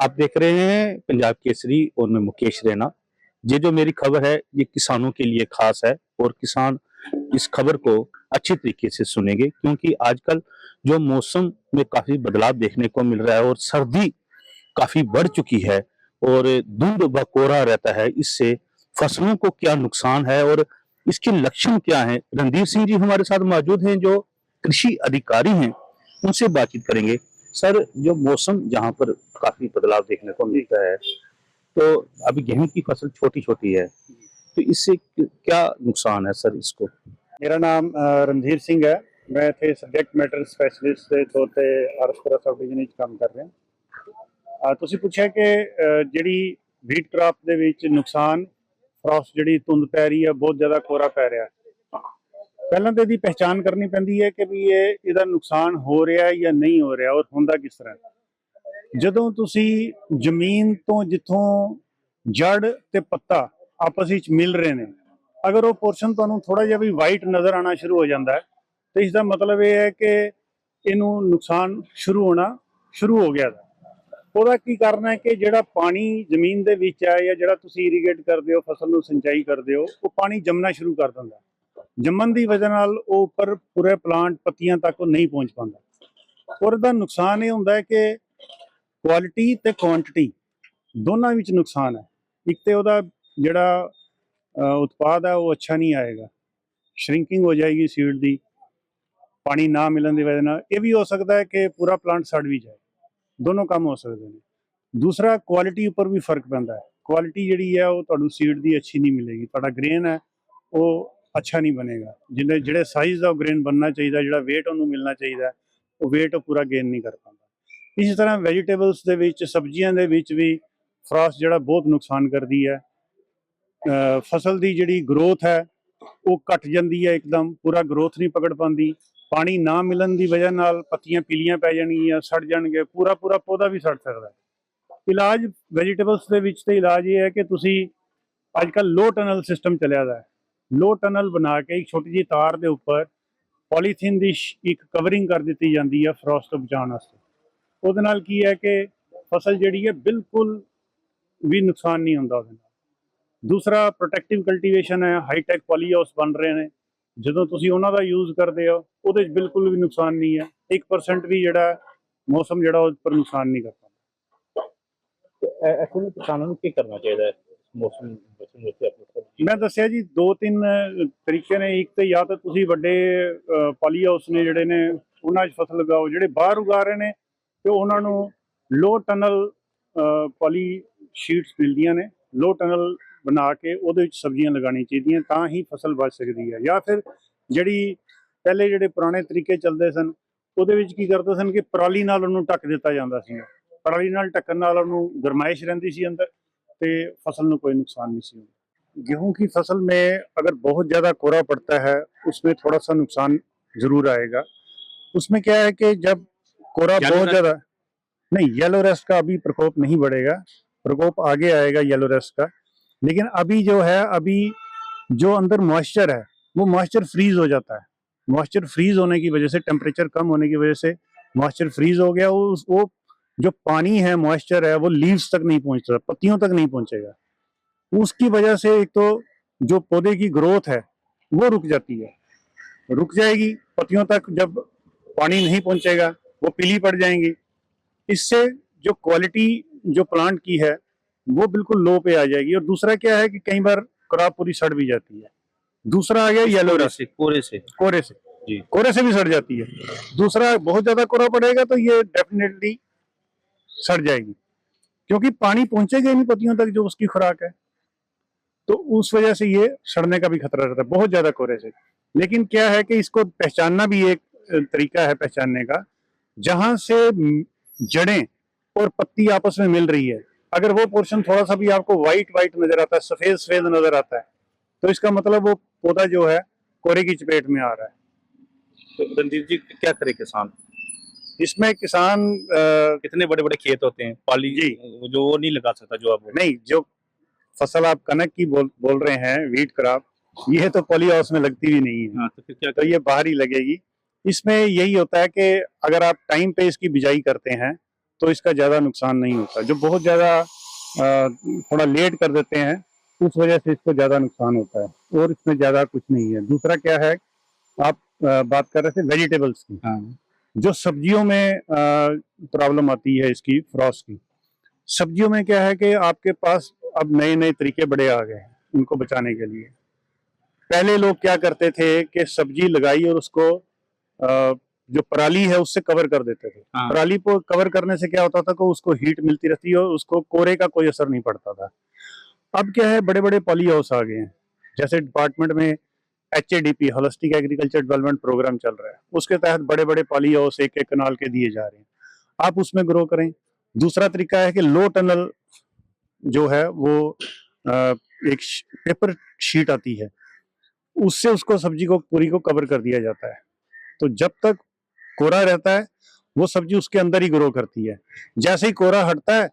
आप देख रहे हैं पंजाब केसरी और मैं मुकेश रैना। ये जो मेरी खबर है ये किसानों के लिए खास है और किसान इस खबर को अच्छी तरीके से सुनेंगे क्योंकि आजकल जो मौसम में काफी बदलाव देखने को मिल रहा है और सर्दी काफी बढ़ चुकी है और धुंध व कोहरा रहता है। इससे फसलों को क्या नुकसान है और इसके लक्षण क्या हैं? रणधीर सिंह जी हमारे साथ मौजूद हैं जो कृषि अधिकारी हैं, उनसे बातचीत करेंगे। सर, जो मौसम जहाँ पर काफी बदलाव देखने को मिलता है, तो अभी गेहूं की फसल छोटी-छोटी है, तो इससे क्या नुकसान है सर इसको? मेरा नाम रणधीर सिंह है। मैं ਇੱਥੇ ਸਬਜੈਕਟ ਮੈਟਰ ਸਪੈਸ਼ਲਿਸਟ ਦੇ ਤੌਰ ਤੇ ਆਰਸਪੁਰਾ ਸਬ ਡਿਵੀਜ਼ਨ ਵਿੱਚ ਕੰਮ ਕਰ ਰਿਹਾ। ਤੁਸੀਂ ਪੁੱਛਿਆ ਕਿ ਜਿਹੜੀ ਵੀਟ ਕ੍ਰਾਪ ਦੇ ਵਿੱਚ ਨੁਕਸਾਨ ਫਰੋਸਟ ਜਿਹੜੀ ਧੁੰਦ ਪੈ ਰਹੀ ਹੈ, ਬਹੁਤ ਜ਼ਿਆਦਾ ਕੋਹਰਾ ਪੈ ਰਿਹਾ। ਪਹਿਲਾਂ ਤਾਂ ਇਹਦੀ ਪਹਿਚਾਣ ਕਰਨੀ ਪੈਂਦੀ ਹੈ ਕਿ ਵੀ ਇਹਦਾ ਨੁਕਸਾਨ ਹੋ ਰਿਹਾ ਹੈ ਜਾਂ ਨਹੀਂ ਹੋ ਰਿਹਾ ਔਰ ਹੁੰਦਾ ਕਿਸ ਤਰ੍ਹਾਂ। ਜਦੋਂ ਤੁਸੀਂ ਜ਼ਮੀਨ ਤੋਂ ਜਿੱਥੋਂ ਜੜ ਤੇ ਪੱਤਾ ਆਪਸ ਵਿੱਚ ਮਿਲ ਰਹੇ ਨੇ, अगर वो पोर्शन तुहानूं थोड़ा जिहा भी वाइट नज़र आना शुरू हो जाता है तो इसका मतलब ये है कि इनू नुकसान शुरू होना शुरू हो गया था। ਉਹਦਾ ਕੀ ਕਾਰਨ ਹੈ ਕਿ ਜਿਹੜਾ ਪਾਣੀ ਜ਼ਮੀਨ ਦੇ ਵਿੱਚ ਹੈ ਜਾਂ ਜਿਹੜਾ ਤੁਸੀਂ ਇਰੀਗੇਟ ਕਰਦੇ ਹੋ, ਫਸਲ ਨੂੰ ਸਿੰਚਾਈ ਕਰਦੇ ਹੋ, ਉਹ ਪਾਣੀ ਜੰਮਣਾ ਸ਼ੁਰੂ ਕਰ ਦਿੰਦਾ। ਜੰਮਣ ਦੀ ਵਜ੍ਹਾ ਨਾਲ ਉਹ ਉੱਪਰ ਪੂਰੇ ਪਲਾਂਟ ਪੱਤੀਆਂ ਤੱਕ ਉਹ ਨਹੀਂ ਪਹੁੰਚ ਪਾਉਂਦਾ ਔਰ ਇਹਦਾ ਨੁਕਸਾਨ ਇਹ ਹੁੰਦਾ ਹੈ ਕਿ ਕੁਆਲਿਟੀ ਤੇ ਕੁਆਂਟੀਟੀ ਦੋਨਾਂ ਵਿੱਚ ਨੁਕਸਾਨ ਹੈ। ਇੱਕ ਤੇ ਉਹਦਾ ਜਿਹੜਾ उत्पाद है वो अच्छा नहीं आएगा, श्रिंकिंग हो जाएगी सीड दी, पानी ना मिलन की वजह नाल ये भी हो सकता है कि पूरा प्लांट सड़ भी जाए। दोनों काम हो सकते हैं। दूसरा क्वालिटी उपर भी फर्क पैंदा है। क्वालिटी जिहड़ी है वो तुहानूं सीड दी अच्छी नहीं मिलेगी, तुहाडा ग्रेन है वो अच्छा नहीं बनेगा। जिहड़े साइज़ दा ग्रेन बनना चाहिए, जिहड़ा वेट उहनूं मिलना चाहिए, वो वेट पूरा गेन नहीं कर पाता। इस तरह वैजीटेबल्स दे विच, सब्जियां दे विच भी फ्रॉस्ट जिहड़ा बहुत नुकसान करदी है। फसल की जिहड़ी ग्रोथ है वो घट जाती है, एकदम पूरा ग्रोथ नहीं पकड़ पाती। पानी ना मिलन की वजह नाल पत्तियां पीलियां पै जाणगियां, सड़ जाणगे, पूरा पूरा पौधा भी सड़ सकता है। इलाज वैजीटेबल्स के विच ते इलाज ये है कि तुसी अजकल लो टनल सिस्टम चलिया दा है। लो टनल बना के एक छोटी जी तार के उपर पॉलीथीन की एक कवरिंग कर दी जाती है फ्रॉस्ट तो बचाने वास्ते। उहदे नाल की है कि फसल जिहड़ी है बिल्कुल भी नुकसान नहीं होंदा उहदे नाल। दूसरा प्रोटैक्टिव कल्टीवेशन है, हाईटैक पॉली हाउस बन रहे हैं। जो तुसीं उन्हां दा यूज़ करते हो उहदे च बिल्कुल भी नुकसान नहीं है। 1% भी जिहड़ा मौसम जिहड़ा उस पर नुकसान नहीं कर पाता। ऐसे में किसानों को क्या करना चाहिए मौसम मैं दस्सिया जी 2-3 तरीके ने। एक तो या तो तुसीं वड्डे पॉली हाउस ने जिहड़े ने उन्हां च फसल लगाओ, जिहड़े बाहर उगा रहे हैं तो उन्हां नूं लो टनल पॉली शीट्स मिलदियां ने, लो टनल बना के ਉਹਦੇ ਵਿੱਚ सब्जियां लगानी चाहिए ਤਾਂ ही फसल बच सकती है। या फिर ਜਿਹੜੀ ਪਹਿਲੇ ਜਿਹੜੇ ਪੁਰਾਣੇ ਤਰੀਕੇ ਚੱਲਦੇ ਸਨ ਉਹਦੇ ਵਿੱਚ ਕੀ ਕਰਦੇ ਸਨ ਕਿ ਪਰਾਲੀ ਨਾਲ ਉਹਨੂੰ ਢੱਕ ਦਿੱਤਾ ਜਾਂਦਾ ਸੀ। ਪਰਾਲੀ ਨਾਲ ਢੱਕਣ ਨਾਲ ਉਹਨੂੰ ਗਰਮਾਇਸ਼ ਰਹਿੰਦੀ ਸੀ अंदर ਤੇ फसल ਨੂੰ कोई नुकसान नहीं सी होता। गेहूं की फसल में अगर बहुत ज़्यादा कोहरा पड़ता है उसमें थोड़ा सा नुकसान ज़रूर आएगा। उसमें क्या है कि जब कोहरा बहुत ज़्यादा नहीं, येलो रस्ट का अभी प्रकोप नहीं बढ़ेगा, प्रकोप आगे आएगा येलो रस्ट का। लेकिन अभी जो है, अभी जो अंदर मॉइस्चर है वो मॉइस्चर फ्रीज हो जाता है। मॉइस्चर फ्रीज होने की वजह से, टेम्परेचर कम होने की वजह से मॉइस्चर फ्रीज हो गया। वो जो पानी है, मॉइस्चर है, वो लीव्स तक नहीं पहुंचता, पत्तियों तक नहीं पहुंचेगा। उसकी वजह से एक तो जो पौधे की ग्रोथ है वो रुक जाती है, रुक जाएगी पत्तियों तक। जब पानी नहीं पहुंचेगा वो पीली पड़ जाएंगी। इससे जो क्वालिटी जो प्लांट की है वो बिल्कुल लो पे आ जाएगी। और दूसरा क्या है कि कई बार क्रॉप पूरी सड़ भी जाती है। दूसरा आ गया येलो रस्ट, कोहरे से भी सड़ जाती है। दूसरा बहुत ज्यादा कोहरा पड़ेगा तो ये डेफिनेटली सड़ जाएगी क्योंकि पानी पहुंचेगा ही नहीं पत्तियों तक जो उसकी खुराक है, तो उस वजह से ये सड़ने का भी खतरा रहता है बहुत ज्यादा कोहरे से। लेकिन क्या है कि इसको पहचानना भी एक तरीका है पहचानने का। जहां से जड़ें और पत्ती आपस में मिल रही है, अगर वो पोर्शन थोड़ा सा भी आपको वाइट वाइट नजर आता है, सफेद सफेद नजर आता है, तो इसका मतलब वो पौधा जो है कोहरे की चपेट में आ रहा है। तो रणदीप जी क्या करे किसान इसमें? किसान कितने बड़े बड़े खेत होते हैं, पाली जी जो वो नहीं लगा सकता। जो आप नहीं, जो फसल आप कनक की बोल रहे हैं, व्हीट क्रॉप, ये तो पॉली हाउस में लगती भी नहीं है। हाँ, तो फिर क्या तो ये बाहर ही लगेगी। इसमें यही होता है कि अगर आप टाइम पे इसकी बिजाई करते हैं तो इसका ज़्यादा नुकसान नहीं होता। जो बहुत ज़्यादा थोड़ा लेट कर देते हैं उस वजह से इसको ज़्यादा नुकसान होता है, और इसमें ज़्यादा कुछ नहीं है। दूसरा क्या है, आप बात कर रहे थे वेजिटेबल्स की। हाँ। जो सब्जियों में प्रॉब्लम आती है इसकी फ्रॉस्ट की, सब्जियों में क्या है कि आपके पास अब नए नए तरीके बड़े आ गए हैं उनको बचाने के लिए। पहले लोग क्या करते थे कि सब्जी लगाई और उसको जो पराली है उससे कवर कर देते थे। हाँ। पराली को कवर करने से क्या होता था कि उसको हीट मिलती रहती है और उसको कोहरे का कोई असर नहीं पड़ता था। अब क्या है, बड़े बड़े पॉली हाउस आ गए हैं, जैसे डिपार्टमेंट में HADP holistic agriculture development programme चल रहा है, उसके तहत बड़े बड़े पॉली हाउस एक एक कनाल के दिए जा रहे हैं, आप उसमें ग्रो करें। दूसरा तरीका है कि लो टनल जो है वो एक पेपर शीट आती है, उससे उसको सब्जी को पूरी को कवर कर दिया जाता है। तो जब तक कोहरा रहता है वो सब्जी उसके अंदर ही ग्रो करती है। जैसे ही कोहरा हटता है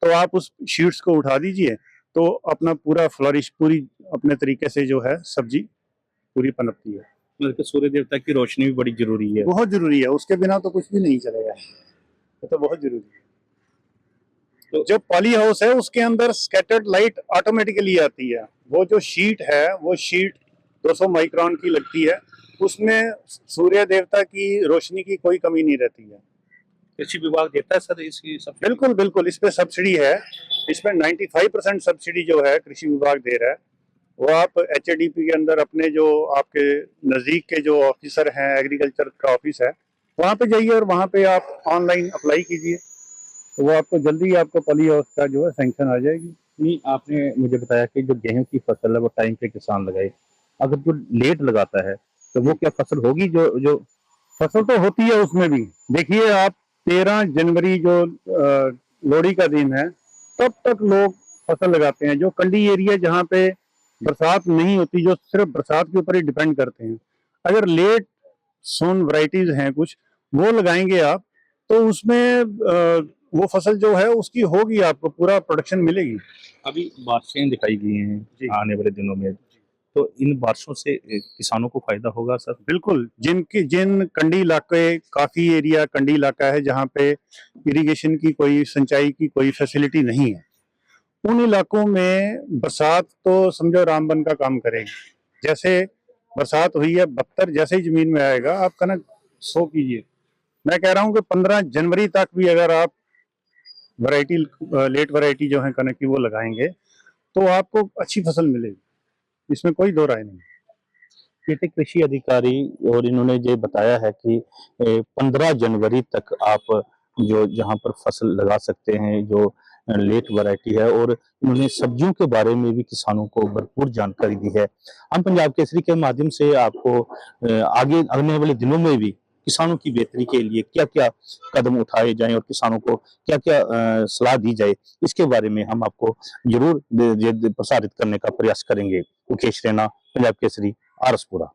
तो आप उस शीट्स को उठा दीजिए, तो अपना पूरा फ्लरिश पूरी अपने तरीके से जो है सब्जी पूरी पनपती है। मतलब कि सूर्य देवता की रोशनी भी बड़ी जरूरी है। बहुत जरूरी है, उसके बिना तो कुछ भी नहीं चलेगा, ये तो बहुत जरूरी है। तो जो पॉली हाउस है उसके अंदर स्कैटर्ड लाइट ऑटोमेटिकली आती है। वो जो शीट है वो शीट 200 माइक्रोन की लगती है, उसमें सूर्य देवता की रोशनी की कोई कमी नहीं रहती है। कृषि विभाग देता है सर इसकी सब्सिडी? बिल्कुल बिल्कुल, इस पे सब्सिडी है। इसमें 95% सब्सिडी जो है कृषि विभाग दे रहा है। वो आप HADP के अंदर अपने जो आपके नज़दीक के जो ऑफिसर हैं, एग्रीकल्चर का ऑफिस है, वहाँ पे जाइए और वहाँ पे आप ऑनलाइन अप्लाई कीजिए, तो वो आपको जल्दी आपको पॉली हाउस का जो है सैंक्शन आ जाएगी। नहीं, आपने मुझे बताया कि जो गेहूं की फसल है वो टाइम पे किसान लगाए, अगर जो लेट लगाता है तो वो क्या फसल होगी? जो जो फसल तो होती है उसमें भी। देखिए आप 13 जनवरी जो लोहड़ी का दिन है तब तक लोग फसल लगाते हैं। जो कंडी एरिया जहाँ पे बरसात नहीं होती, जो सिर्फ बरसात के ऊपर ही डिपेंड करते हैं, अगर लेट सोन वैरायटीज हैं कुछ, वो लगाएंगे आप, तो उसमें वो फसल जो है उसकी होगी, आपको पूरा प्रोडक्शन मिलेगी। अभी बारिशें दिखाई गई हैं जी। आने वाले दिनों में, तो इन बारिशों से किसानों को फायदा होगा सर? बिल्कुल, जिन कंडी इलाके, काफी एरिया कंडी इलाका है जहाँ पे इरिगेशन की कोई, सिंचाई की कोई फैसिलिटी नहीं है, उन इलाकों में बरसात तो समझो रामबन का काम करेगी। जैसे बरसात हुई है, बख्तर जैसे ही जमीन में आएगा आप कनक सो कीजिए। मैं कह रहा हूँ कि 15 जनवरी तक भी अगर आप वैरायटी, लेट वैरायटी जो है कनक की वो लगाएंगे तो आपको अच्छी फसल मिलेगी, इसमें कोई दो राय नहीं। ये थे कृषि अधिकारी, और इन्होंने ये बताया है कि 15 जनवरी तक आप जो जहाँ पर फसल लगा सकते हैं, जो लेट वैरायटी है, और इन्होंने सब्जियों के बारे में भी किसानों को भरपूर जानकारी दी है। हम पंजाब केसरी के माध्यम से आपको आगे आने वाले दिनों में भी किसानों की बेहतरी के लिए क्या-क्या कदम उठाए जाएँ और किसानों को क्या-क्या सलाह दी जाए, इसके बारे में हम आपको ज़रूर प्रसारित करने का प्रयास करेंगे। मुकेश रैना, पंजाब केसरी, आरसपुरा।